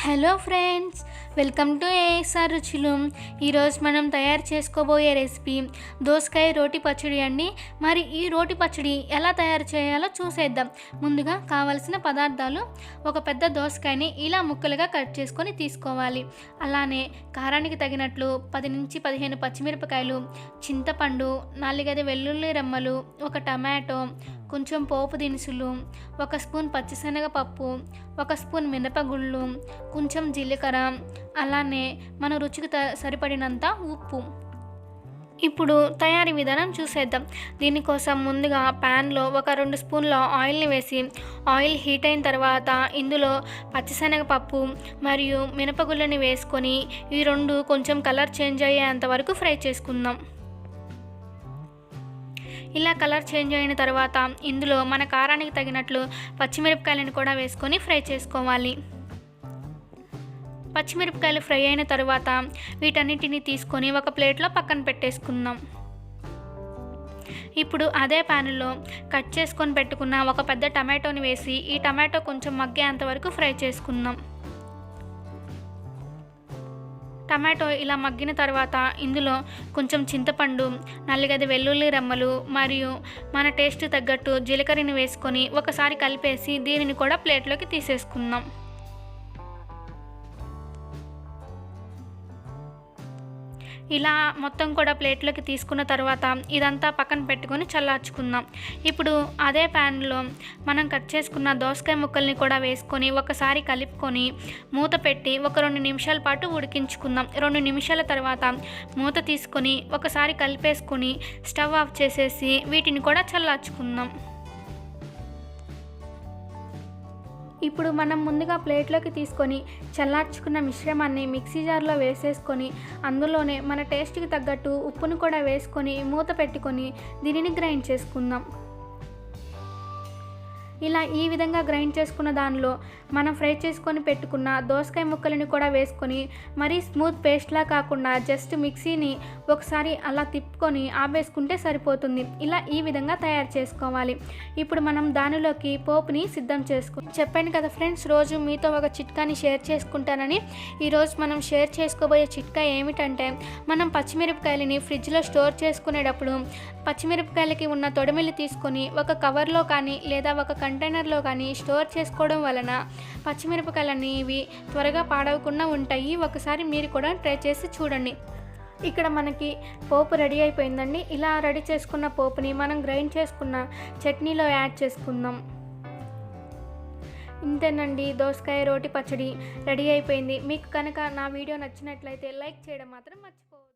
Hello friends, welcome to ASR రుచులు. ఈరోజు మనం తయారు చేసుకోబోయే రెసిపీ దోసకాయ రోటి పచ్చడి అండి. మరి ఈ రోటి పచ్చడి ఎలా తయారు చేయాలో చూసేద్దాం. ముందుగా కావలసిన పదార్థాలు: ఒక పెద్ద దోసకాయని ఇలా ముక్కలుగా కట్ చేసుకొని తీసుకోవాలి. అలానే కారానికి తగినట్లు 10 నుంచి 15 పచ్చిమిరపకాయలు, చింతపండు, 4 వెల్లుల్లి రెమ్మలు, ఒక టమాటో, కొంచెం పోపు దినుసులు, 1 స్పూన్ పచ్చిశనగపప్పు, 1 స్పూన్ మినపగుళ్ళు, కొంచెం జీలకర్ర, అలానే మన రుచికి సరిపడినంత ఉప్పు. ఇప్పుడు తయారీ విధానం చూసేద్దాం. దీనికోసం ముందుగా ప్యాన్లో ఒక 2 స్పూన్ల ఆయిల్ని వేసి, ఆయిల్ హీట్ అయిన తర్వాత ఇందులో పచ్చిశనగపప్పు మరియు మినపగుళ్ళని వేసుకొని ఈ రెండు కొంచెం కలర్ చేంజ్ అయ్యేంత వరకు ఫ్రై చేసుకుందాం. ఇలా కలర్ చేంజ్ అయిన తర్వాత ఇందులో మన కారానికి తగినట్లు పచ్చిమిరపకాయలను కూడా వేసుకొని ఫ్రై చేసుకోవాలి. పచ్చిమిరపకాయలు ఫ్రై అయిన తర్వాత వీటన్నిటిని తీసుకొని ఒక ప్లేట్లో పక్కన పెట్టేసుకుందాం. ఇప్పుడు అదే ప్యాన్లో కట్ చేసుకొని పెట్టుకున్న ఒక పెద్ద టమాటోని వేసి ఈ టమాటో కొంచెం మగ్గేంత వరకు ఫ్రై చేసుకుందాం. టమాటో ఇలా మగ్గిన తర్వాత ఇందులో కొంచెం చింతపండు, 4 వెల్లుల్లి రెమ్మలు మరియు మన టేస్ట్ తగ్గట్టు జీలకర్రని వేసుకొని ఒకసారి కలిపేసి దీనిని కూడా ప్లేట్లోకి తీసేసుకుందాం. ఇలా మొత్తం కూడా ప్లేట్లోకి తీసుకున్న తర్వాత ఇదంతా పక్కన పెట్టుకొని చల్లార్చుకుందాం. ఇప్పుడు అదే ప్యాన్లో మనం కట్ చేసుకున్న దోసకాయ ముక్కల్ని కూడా వేసుకొని ఒకసారి కలుపుకొని మూత పెట్టి ఒక 2 నిమిషాల పాటు ఉడికించుకుందాం. 2 నిమిషాల తర్వాత మూత తీసుకొని ఒకసారి కలిపేసుకొని స్టవ్ ఆఫ్ చేసేసి వీటిని కూడా చల్లార్చుకుందాం. ఇప్పుడు మనం ముందుగా ప్లేట్లోకి తీసుకొని చల్లార్చుకున్న మిశ్రమాన్ని మిక్సీ జార్లో వేసేసుకొని అందులోనే మన టేస్ట్కి తగ్గట్టు ఉప్పును కూడా వేసుకొని మూత పెట్టుకొని దీనిని గ్రైండ్ చేసుకుందాం. ఇలా ఈ విధంగా గ్రైండ్ చేసుకున్న దానిలో మనం ఫ్రై చేసుకొని పెట్టుకున్న దోసకాయ ముక్కలను కూడా వేసుకొని మరీ స్మూత్ పేస్ట్లా కాకుండా జస్ట్ మిక్సీని ఒకసారి అలా తిప్పుకొని ఆపేసుకుంటే సరిపోతుంది. ఇలా ఈ విధంగా తయారు చేసుకోవాలి. ఇప్పుడు మనం దానిలోకి పోపుని సిద్ధం చెప్పాను కదా ఫ్రెండ్స్, రోజు మీతో ఒక చిట్కాని షేర్ చేసుకుంటానని. ఈరోజు మనం షేర్ చేసుకోబోయే చిట్కా ఏమిటంటే, మనం పచ్చిమిరపకాయలని ఫ్రిడ్జ్లో స్టోర్ చేసుకునేటప్పుడు పచ్చిమిరపకాయలకి ఉన్న తొడిమెలు తీసుకొని ఒక కవర్లో కానీ లేదా ఒక కంటైనర్లో కానీ స్టోర్ చేసుకోవడం వలన పచ్చిమిరపకాయలు అనేవి త్వరగా పాడవకుండా ఉంటాయి. ఒకసారి మీరు కూడా ట్రై చేసి చూడండి. ఇక్కడ మనకి పోపు రెడీ అయిపోయిందండి. ఇలా రెడీ చేసుకున్న పోపుని మనం గ్రైండ్ చేసుకున్న చట్నీలో యాడ్ చేసుకుందాం. ఇంతేనండి, దోసకాయ రోటి పచ్చడి రెడీ అయిపోయింది. మీకు కనుక నా వీడియో నచ్చినట్లయితే లైక్ చేయడం మాత్రం మర్చిపోవద్దు.